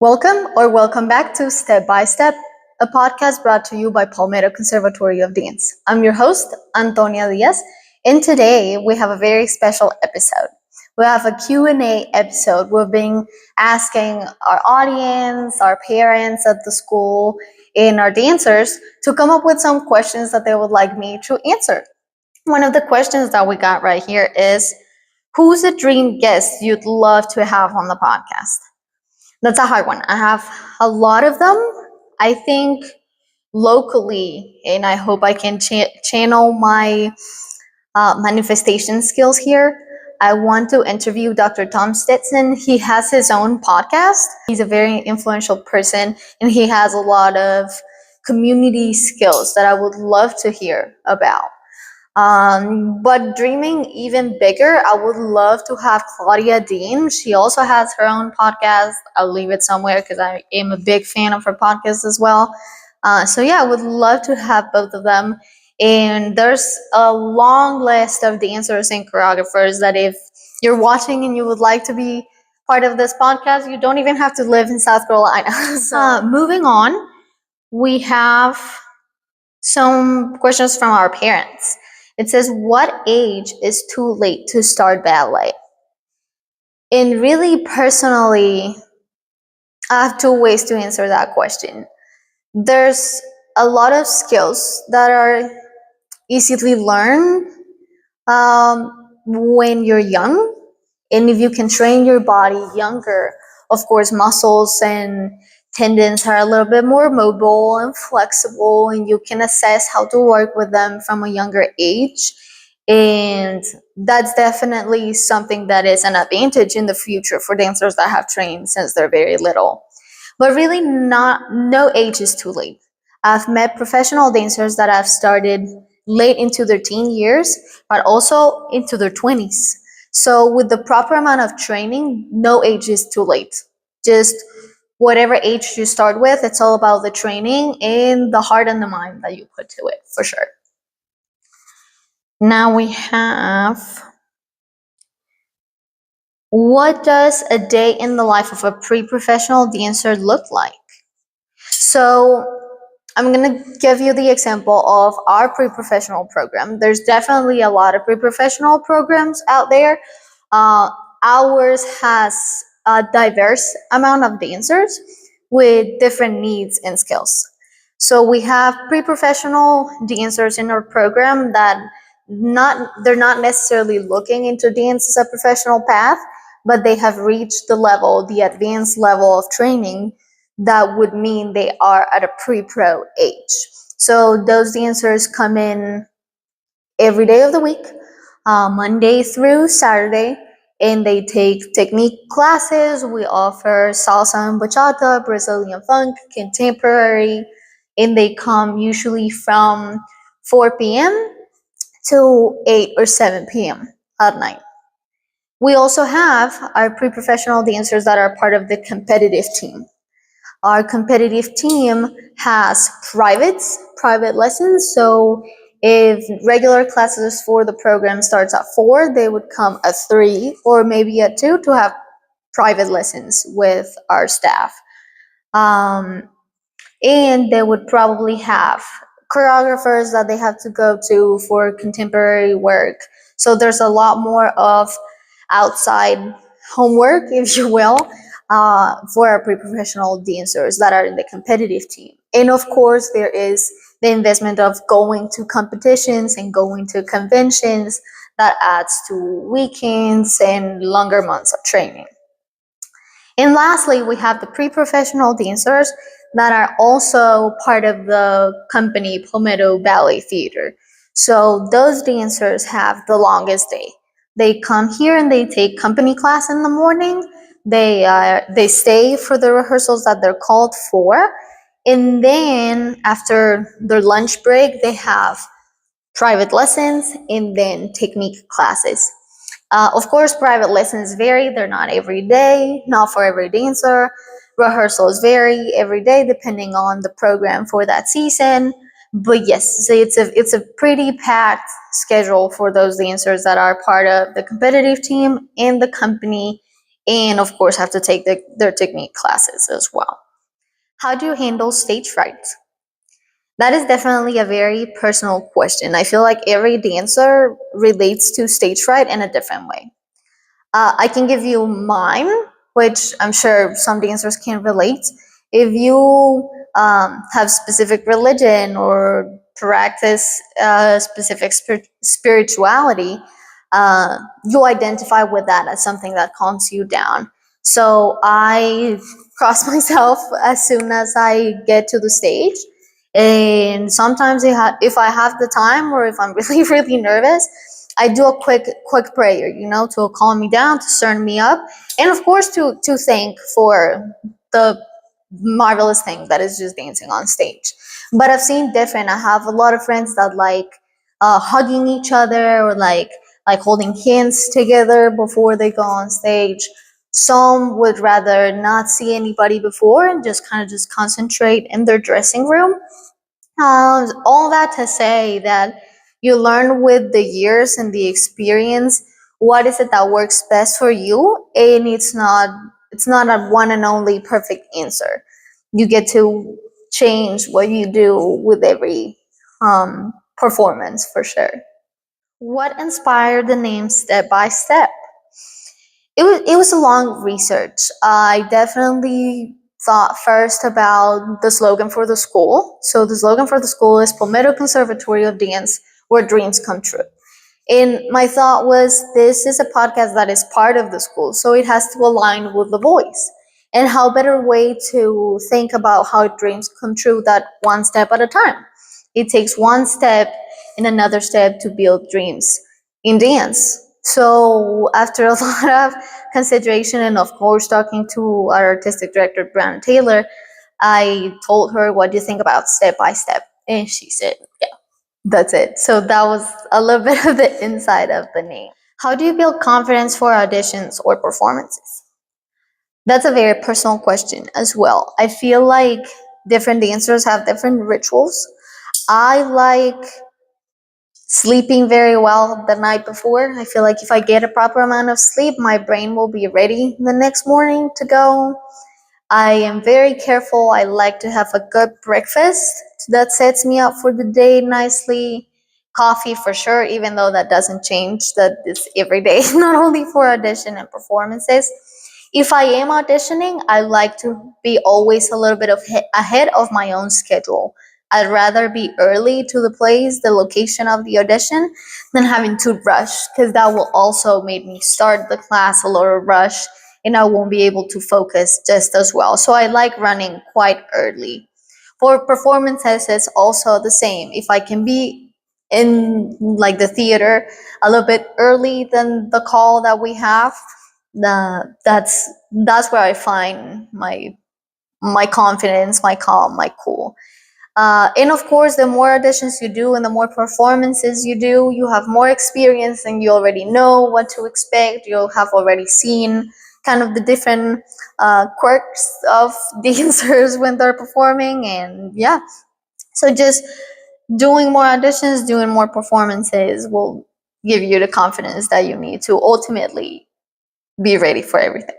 Welcome back to Step by Step, a podcast brought to you by Palmetto Conservatory of Dance. I'm your host, Antonia Diaz, and today we have a very special episode. We have a Q&A episode. We've been asking our audience, our parents at the school, and our dancers to come up with some questions that they would like me to answer. One of the questions that we got right here is, who's a dream guest you'd love to have on the podcast? That's a hard one. I have a lot of them. I think locally, and I hope I can channel my manifestation skills here. I want to interview Dr. Tom Stetson. He has his own podcast. He's a very influential person, and he has a lot of community skills that I would love to hear about. But dreaming even bigger, I would love to have Claudia Dean. She also has her own podcast. I'll leave it somewhere because I am a big fan of her podcast as well. I would love to have both of them. And there's a long list of dancers and choreographers that if you're watching and you would like to be part of this podcast, you don't even have to live in South Carolina. Moving on, we have some questions from our parents. It says, what age is too late to start ballet? And really, personally, I have two ways to answer that question. There's a lot of skills that are easily learned when you're young. And if you can train your body younger, of course, muscles and tendons are a little bit more mobile and flexible, and you can assess how to work with them from a younger age. And that's definitely something that is an advantage in the future for dancers that have trained since they're very little. But really, no age is too late. I've met professional dancers that have started late into their teen years, but also into their 20s. So with the proper amount of training, no age is too late. Just whatever age you start with, it's all about the training and the heart and the mind that you put to it, for sure. Now we have, what does a day in the life of a pre-professional dancer look like? So I'm going to give you the example of our pre-professional program. There's definitely a lot of pre-professional programs out there. Ours has a diverse amount of dancers with different needs and skills. So we have pre-professional dancers in our program that they're not necessarily looking into dance as a professional path, but they have reached the advanced level of training that would mean they are at a pre-pro age. So those dancers come in every day of the week, Monday through Saturday, and they take technique classes. We offer salsa and bachata, Brazilian funk, contemporary, and they come usually from 4 p.m. to 8 or 7 p.m. at night. We also have our pre-professional dancers that are part of the competitive team. Our competitive team has private lessons. So if regular classes for the program starts at 4, they would come at 3 or maybe at 2 to have private lessons with our staff. And they would probably have choreographers that they have to go to for contemporary work. So there's a lot more of outside homework, if you will, for our pre-professional dancers that are in the competitive team. And of course, there is the investment of going to competitions and going to conventions that adds to weekends and longer months of training. And lastly, we have the pre-professional dancers that are also part of the company Palmetto Ballet Theater. So those dancers have the longest day. They come here and they take company class in the morning. They stay for the rehearsals that they're called for. And then after their lunch break, they have private lessons and then technique classes. Of course, private lessons vary. They're not every day, not for every dancer. Rehearsals vary every day depending on the program for that season. But yes, so it's a pretty packed schedule for those dancers that are part of the competitive team and the company and of course have to take their technique classes as well. How do you handle stage fright? That is definitely a very personal question. I feel like every dancer relates to stage fright in a different way. I can give you mine, which I'm sure some dancers can relate. If you have specific religion or practice specific spirituality, you identify with that as something that calms you down. So I cross myself as soon as I get to the stage. And sometimes if I have the time or if I'm really, really nervous, I do a quick prayer, to calm me down, to turn me up, and of course to thank for the marvelous thing that is just dancing on stage. But I've seen different. I have a lot of friends that like hugging each other or like holding hands together before they go on stage. Some would rather not see anybody before and just kind of just concentrate in their dressing room. All that to say that you learn with the years and the experience what is it that works best for you, and it's not a one and only perfect answer. You get to change what you do with every performance for sure. What inspired the name Step by Step? It was a long research. I definitely thought first about the slogan for the school. So the slogan for the school is Palmetto Conservatory of Dance, where dreams come true. And my thought was, this is a podcast that is part of the school, so it has to align with the voice. And how better way to think about how dreams come true that one step at a time. It takes one step and another step to build dreams in dance. So after a lot of consideration and of course talking to our artistic director, Brown Taylor, I told her, what do you think about Step by Step? And she said, yeah, that's it. So that was a little bit of the inside of the name. How do you build confidence for auditions or performances? That's a very personal question as well. I feel like different dancers have different rituals. I like sleeping very well the night before. I feel like if I get a proper amount of sleep, my brain will be ready the next morning to go. I am very careful. I like to have a good breakfast that sets me up for the day nicely. Coffee for sure, even though that doesn't change, that is every day, not only for audition and performances. If I am auditioning, I like to be always a little bit ahead of my own schedule. I'd rather be early to the place, the location of the audition, than having to rush, because that will also make me start the class a little rush and I won't be able to focus just as well. So I like running quite early. For performances, it's also the same. If I can be in like the theater a little bit early than the call that we have, that's where I find my confidence, my calm, my cool. And of course, the more auditions you do and the more performances you do, you have more experience and you already know what to expect. You'll have already seen kind of the different quirks of dancers when they're performing. And yeah, so just doing more auditions, doing more performances will give you the confidence that you need to ultimately be ready for everything.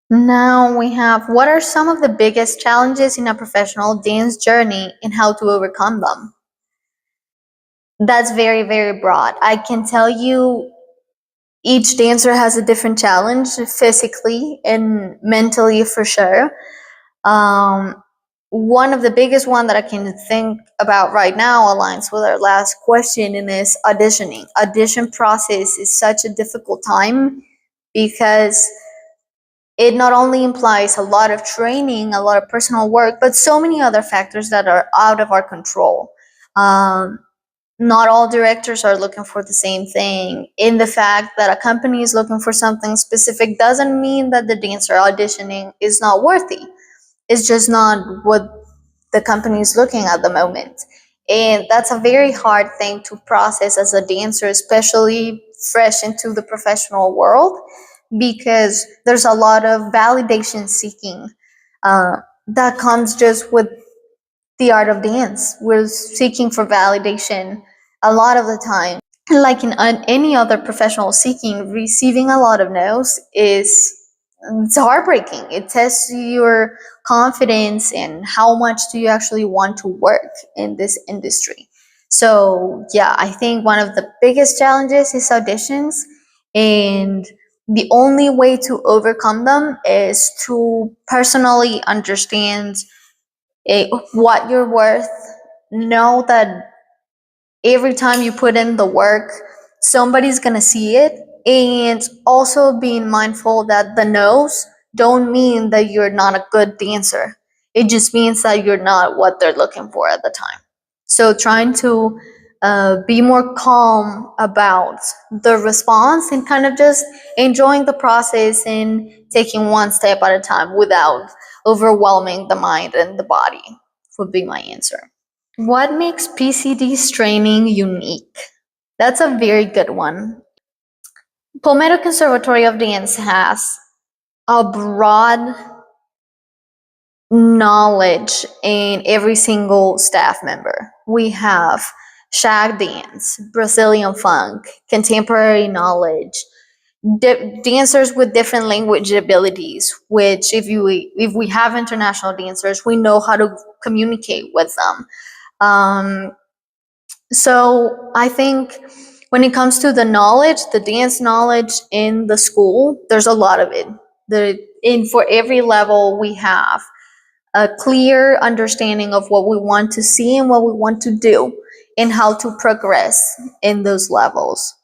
Now we have, what are some of the biggest challenges in a professional dance journey and how to overcome them? That's very, very broad. I can tell you each dancer has a different challenge physically and mentally for sure. Um, One of the biggest one that I can think about right now aligns with our last question and is auditioning. Audition process is such a difficult time because it not only implies a lot of training, a lot of personal work, but so many other factors that are out of our control. Um, Not all directors are looking for the same thing. In the fact that a company is looking for something specific doesn't mean that the dancer auditioning is not worthy. It's just not what the company is looking at the moment. And that's a very hard thing to process as a dancer, especially fresh into the professional world, because there's a lot of validation seeking that comes just with the art of dance. We're seeking for validation a lot of the time. like in any other professional seeking, receiving a lot of no's is it's heartbreaking. It tests your confidence and how much do you actually want to work in this industry. So yeah, I think one of the biggest challenges is auditions, and the only way to overcome them is to personally understand what you're worth. Know that every time you put in the work, somebody's gonna see it. And also being mindful that the no's don't mean that you're not a good dancer. It just means that you're not what they're looking for at the time. So trying to be more calm about the response and kind of just enjoying the process and taking one step at a time without overwhelming the mind and the body would be my answer. What makes PCD's training unique? That's a very good one. Palmetto Conservatory of Dance has a broad knowledge in every single staff member. We have shag dance, Brazilian funk, contemporary knowledge, dancers with different language abilities, which if we have international dancers, we know how to communicate with them. So I think when it comes to the knowledge, the dance knowledge in the school, there's a lot of it. For every level, we have a clear understanding of what we want to see and what we want to do and how to progress in those levels.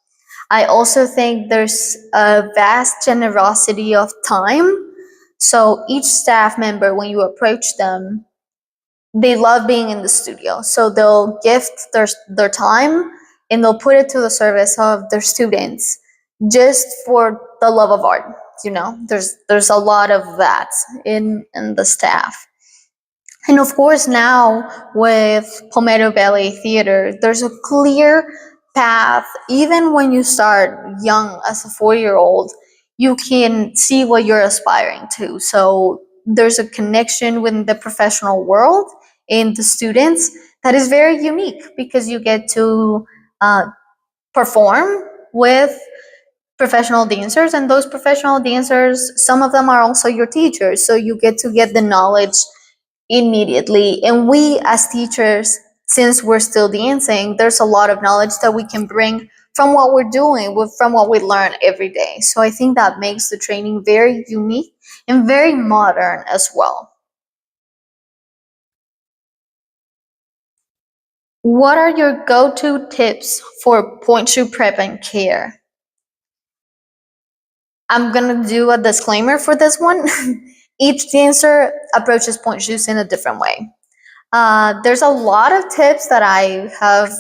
I also think there's a vast generosity of time. So each staff member, when you approach them, they love being in the studio, so they'll gift their time and they'll put it to the service of their students just for the love of art. There's a lot of that in the staff. And of course, now with Palmetto Ballet Theater, there's a clear path. Even when you start young as a 4-year old, you can see what you're aspiring to. So there's a connection with the professional world and the students that is very unique because you get to perform with professional dancers, and those professional dancers, some of them are also your teachers. So you get the knowledge immediately. And we as teachers, since we're still dancing, there's a lot of knowledge that we can bring from what we're doing, from what we learn every day. So I think that makes the training very unique and very modern as well. What are your go-to tips for point shoe prep and care? I'm gonna do a disclaimer for this one. Each dancer approaches point shoes in a different way. There's a lot of tips that I have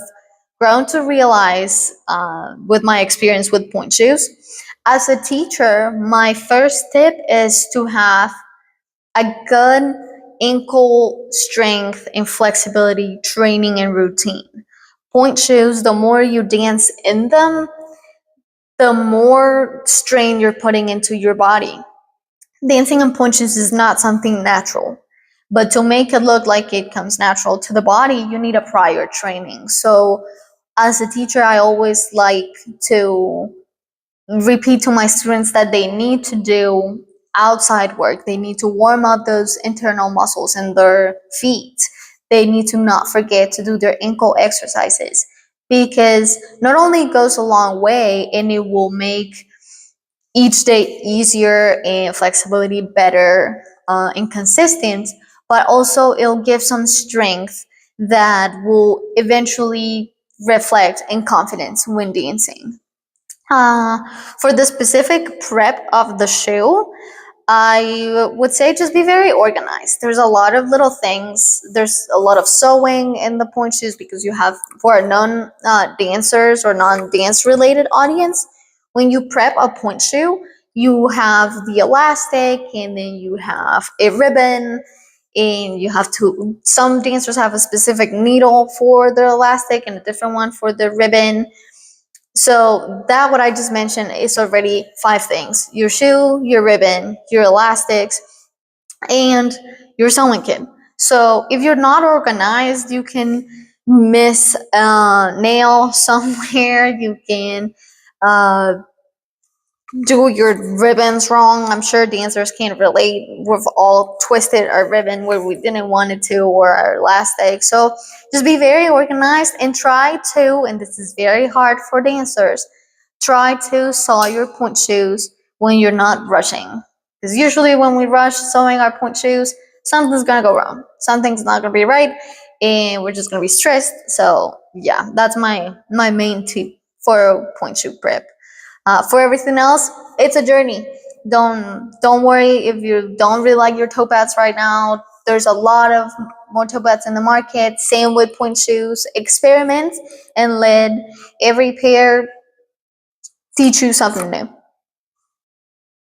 grown to realize with my experience with point shoes. As a teacher, my first tip is to have a good ankle strength and flexibility training and routine. Point shoes, the more you dance in them, the more strain you're putting into your body. Dancing in point shoes is not something natural. But to make it look like it comes natural to the body, you need a prior training. So, as a teacher, I always like to repeat to my students that they need to do outside work. They need to warm up those internal muscles in their feet. They need to not forget to do their ankle exercises because not only it goes a long way and it will make each day easier and flexibility better and consistent, but also it'll give some strength that will eventually reflect in confidence when dancing. Uh, for the specific prep of the shoe, I would say just be very organized. There's a lot of little things. There's a lot of sewing in the point shoes because you have, for non dancers or non dance related audience, when you prep a point shoe, you have the elastic and then you have a ribbon and you have to, some dancers have a specific needle for their elastic and a different one for the ribbon. So that what I just mentioned is already 5 things: your shoe, your ribbon, your elastics, and your sewing kit. So if you're not organized, you can miss a nail somewhere, you can uh, do your ribbons wrong. I'm sure dancers can relate. We've all twisted our ribbon where we didn't want it to, or our elastic. So just be very organized and try to, and this is very hard for dancers, try to sew your point shoes when you're not rushing. Because usually when we rush sewing our point shoes, something's gonna go wrong. Something's not gonna be right, and we're just gonna be stressed. So yeah, that's my main tip for point shoe prep. For everything else, it's a journey. Don't worry if you don't really like your toe pads right now. There's a lot of more toe pads in the market. Same with point shoes. Experiment and let every pair teach you something new.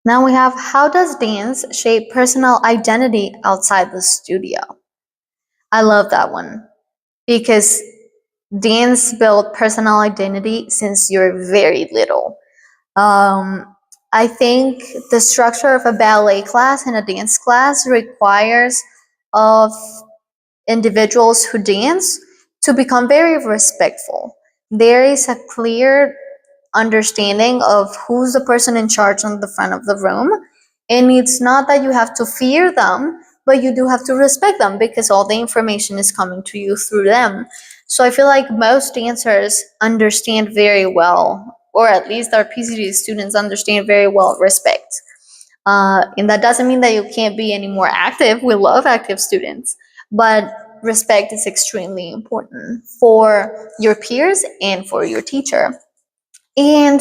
Now we have, how does dance shape personal identity outside the studio? I love that one because dance build personal identity since you're very little. I think the structure of a ballet class and a dance class requires of individuals who dance to become very respectful. There is a clear understanding of who's the person in charge on the front of the room. And it's not that you have to fear them, but you do have to respect them because all the information is coming to you through them. So I feel like most dancers understand very well, or at least our PCD students understand very well respect. And that doesn't mean that you can't be any more active. We love active students, but respect is extremely important for your peers and for your teacher. And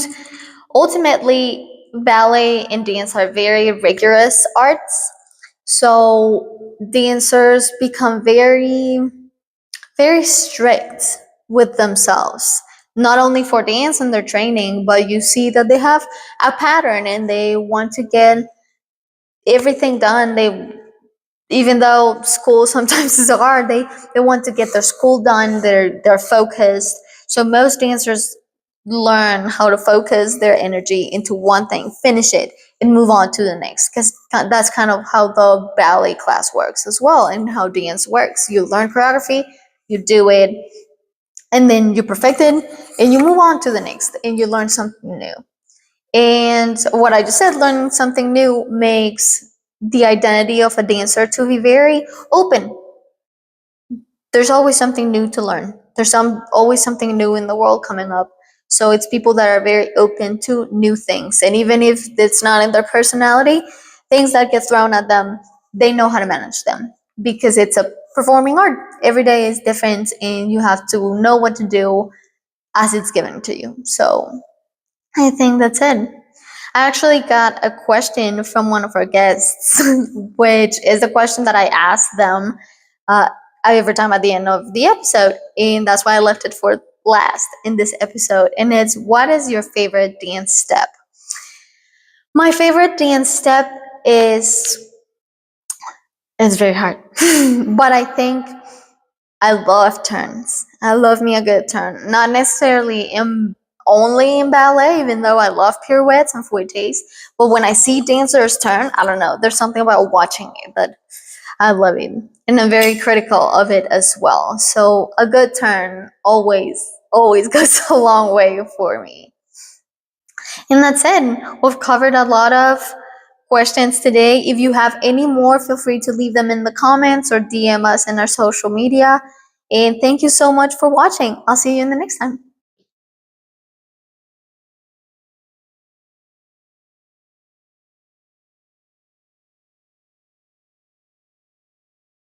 ultimately, ballet and dance are very rigorous arts. So dancers become very strict with themselves, not only for dance and their training, but you see that they have a pattern and they want to get everything done. They, even though school sometimes is hard, they want to get their school done. They're focused. So most dancers learn how to focus their energy into one thing, finish it, and move on to the next. Because that's kind of how the ballet class works as well, and how dance works. You learn choreography, you do it, and then you perfect it, and you move on to the next, and you learn something new. And what I just said, learning something new makes the identity of a dancer to be very open. There's always something new to learn. There's always something new in the world coming up. So it's people that are very open to new things. And even if it's not in their personality, things that get thrown at them, they know how to manage them because it's a performing art. Every day is different and you have to know what to do as it's given to you. So I think that's it. I actually got a question from one of our guests, which is a question that I ask them uh, every time at the end of the episode. And that's why I left it for last in this episode. And it's, what is your favorite dance step? My favorite dance step is, it's very hard, but I think I love turns. I love me a good turn. Not necessarily only in ballet, even though I love pirouettes and fouettes. But when I see dancers turn, I don't know. There's something about watching it that I love it. And I'm very critical of it as well. So a good turn always goes a long way for me. And that's it. We've covered a lot of questions today. If you have any more, feel free to leave them in the comments or DM us in our social media. And thank you so much for watching. I'll see you in the next time.